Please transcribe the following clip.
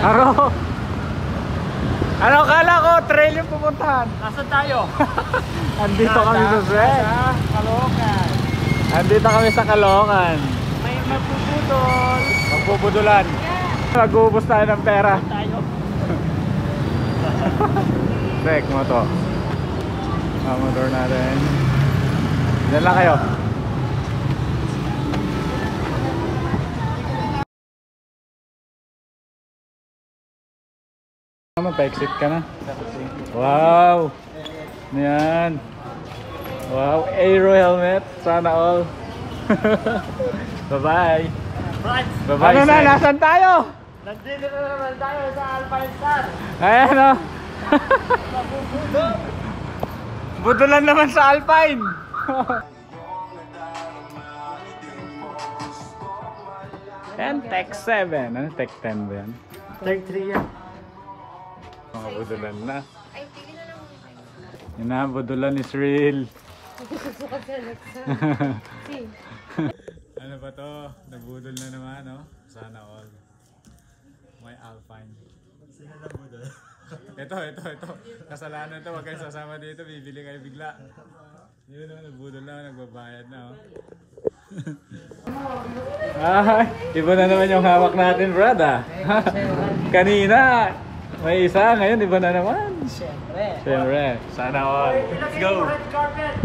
Aro! Ano kala ko? Trail yung pupuntahan. Nasaan tayo? Andito kami sa Sren. Caloocan. Andito kami sa Caloocan. May magpuputol. Magpupudulan. Mag-uubos tayo ng pera. Tayo. Check mo to. Motor natin. Diyan lang kayo. Pa-exit ka na. Wow! Yan. Wow, aero helmet. Sana all. Bye-bye. Bye-bye. Ano na? Nasaan tayo? Nandito na naman tayo sa Alpine Star. Ayan o. Budulan naman sa Alpine. Yan, Tech 7. Ano, Tech 10 ba yan? Tech 3 yan. Mga budulan na. Yun na, budulan is real. Ano ba to? Nabudol na naman, no? Sana all. May Alpine. Sino na budol? Ito. Kasalanan to. Huwag kayo sasama dito. Bibili kayo bigla. Yun o, nabudol na. Nagbabayad na, oh. Ay, iba na naman yung hawak natin, brad, ah. Kanina, may isa. Ngayon, iba na naman. Siyempre. Sana all. Let's go! Red carpet!